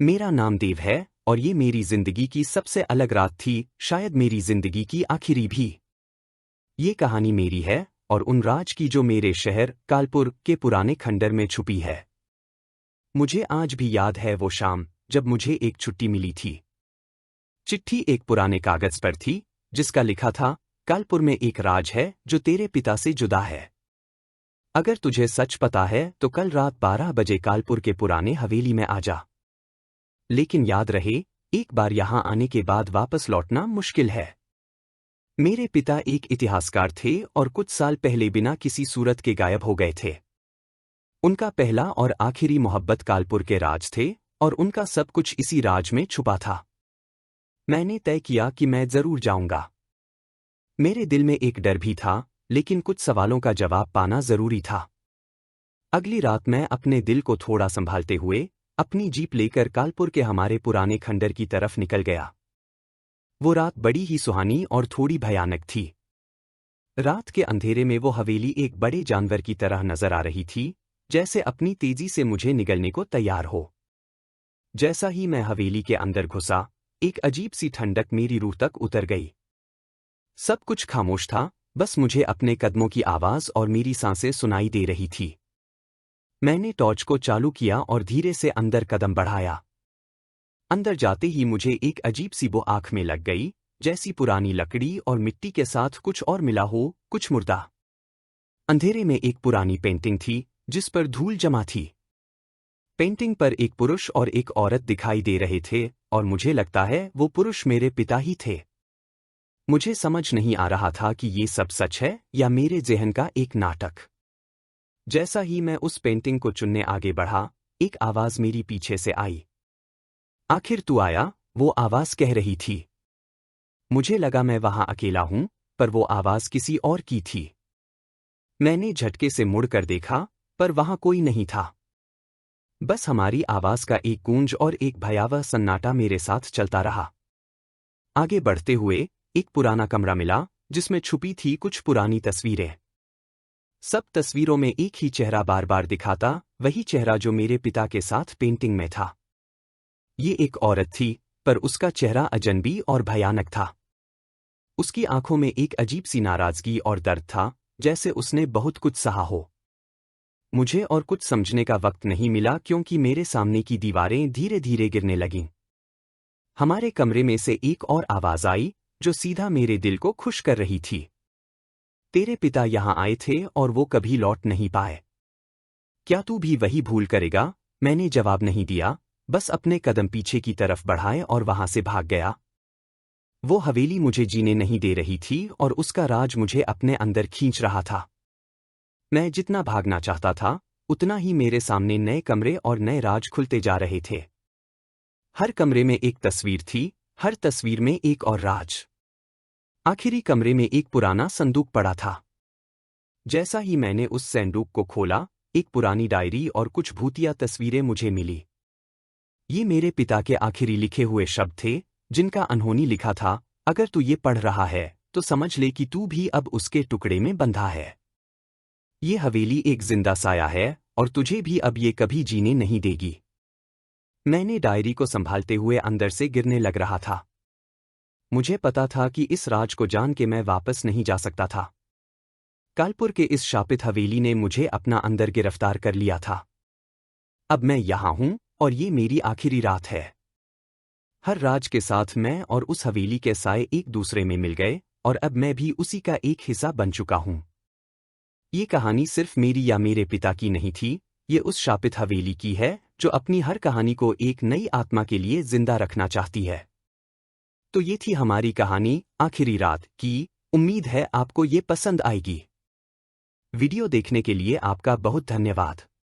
मेरा नाम देव है और ये मेरी जिंदगी की सबसे अलग रात थी, शायद मेरी जिंदगी की आखिरी भी। ये कहानी मेरी है और उन राज की जो मेरे शहर कालपुर के पुराने खंडर में छुपी है। मुझे आज भी याद है वो शाम जब मुझे एक छुट्टी मिली थी। चिट्ठी एक पुराने कागज पर थी जिसका लिखा था, कालपुर में एक राज है जो तेरे पिता से जुदा है। अगर तुझे सच पता है तो कल रात 12 बजे कालपुर के पुराने हवेली में आ जा। लेकिन याद रहे, एक बार यहां आने के बाद वापस लौटना मुश्किल है। मेरे पिता एक इतिहासकार थे और कुछ साल पहले बिना किसी सूरत के गायब हो गए थे। उनका पहला और आखिरी मोहब्बत कालपुर के राज थे और उनका सब कुछ इसी राज में छुपा था। मैंने तय किया कि मैं जरूर जाऊंगा। मेरे दिल में एक डर भी था, लेकिन कुछ सवालों का जवाब पाना जरूरी था। अगली रात मैं अपने दिल को थोड़ा संभालते हुए अपनी जीप लेकर कालपुर के हमारे पुराने खंडर की तरफ निकल गया। वो रात बड़ी ही सुहानी और थोड़ी भयानक थी। रात के अंधेरे में वो हवेली एक बड़े जानवर की तरह नजर आ रही थी, जैसे अपनी तेजी से मुझे निगलने को तैयार हो। जैसा ही मैं हवेली के अंदर घुसा, एक अजीब सी ठंडक मेरी रूह तक उतर गई। सब कुछ खामोश था, बस मुझे अपने कदमों की आवाज और मेरी सांसें सुनाई दे रही थी। मैंने टॉर्च को चालू किया और धीरे से अंदर कदम बढ़ाया। अंदर जाते ही मुझे एक अजीब सी वो आंख में लग गई, जैसी पुरानी लकड़ी और मिट्टी के साथ कुछ और मिला हो, कुछ मुर्दा। अंधेरे में एक पुरानी पेंटिंग थी जिस पर धूल जमा थी। पेंटिंग पर एक पुरुष और एक औरत दिखाई दे रहे थे और मुझे लगता है वो पुरुष मेरे पिता ही थे। मुझे समझ नहीं आ रहा था कि ये सब सच है या मेरे ज़हन का एक नाटक। जैसा ही मैं उस पेंटिंग को चुनने आगे बढ़ा, एक आवाज मेरी पीछे से आई। आखिर तू आया, वो आवाज कह रही थी। मुझे लगा मैं वहां अकेला हूं, पर वो आवाज किसी और की थी। मैंने झटके से मुड़कर देखा, पर वहां कोई नहीं था। बस हमारी आवाज का एक गूंज और एक भयावह सन्नाटा मेरे साथ चलता रहा। आगे बढ़ते हुए एक पुराना कमरा मिला जिसमें छुपी थी कुछ पुरानी तस्वीरें। सब तस्वीरों में एक ही चेहरा बार बार दिखाता, वही चेहरा जो मेरे पिता के साथ पेंटिंग में था। ये एक औरत थी, पर उसका चेहरा अजनबी और भयानक था। उसकी आंखों में एक अजीब सी नाराजगी और दर्द था, जैसे उसने बहुत कुछ सहा हो। मुझे और कुछ समझने का वक्त नहीं मिला क्योंकि मेरे सामने की दीवारें धीरे धीरे गिरने लगीं। हमारे कमरे में से एक और आवाज आई जो सीधा मेरे दिल को खुश कर रही थी। तेरे पिता यहां आए थे और वो कभी लौट नहीं पाए। क्या तू भी वही भूल करेगा? मैंने जवाब नहीं दिया, बस अपने कदम पीछे की तरफ बढ़ाए और वहां से भाग गया। वो हवेली मुझे जीने नहीं दे रही थी और उसका राज मुझे अपने अंदर खींच रहा था। मैं जितना भागना चाहता था, उतना ही मेरे सामने नए कमरे और नए राज खुलते जा रहे थे। हर कमरे में एक तस्वीर थी, हर तस्वीर में एक और राज। आखिरी कमरे में एक पुराना संदूक पड़ा था। जैसा ही मैंने उस संदूक को खोला, एक पुरानी डायरी और कुछ भूतिया तस्वीरें मुझे मिली। ये मेरे पिता के आखिरी लिखे हुए शब्द थे, जिनका अनहोनी लिखा था, अगर तू ये पढ़ रहा है तो समझ ले कि तू भी अब उसके टुकड़े में बंधा है। ये हवेली एक जिंदा साया है और तुझे भी अब ये कभी जीने नहीं देगी। मैंने डायरी को संभालते हुए अंदर से गिरने लग रहा था। मुझे पता था कि इस राज को जान के मैं वापस नहीं जा सकता था। कालपुर के इस शापित हवेली ने मुझे अपना अंदर गिरफ्तार कर लिया था। अब मैं यहां हूं और ये मेरी आखिरी रात है। हर राज के साथ मैं और उस हवेली के साए एक दूसरे में मिल गए और अब मैं भी उसी का एक हिस्सा बन चुका हूं। ये कहानी सिर्फ मेरी या मेरे पिता की नहीं थी, ये उस शापित हवेली की है जो अपनी हर कहानी को एक नई आत्मा के लिए जिंदा रखना चाहती है। तो ये थी हमारी कहानी आखिरी रात की। उम्मीद है आपको ये पसंद आएगी। वीडियो देखने के लिए आपका बहुत धन्यवाद।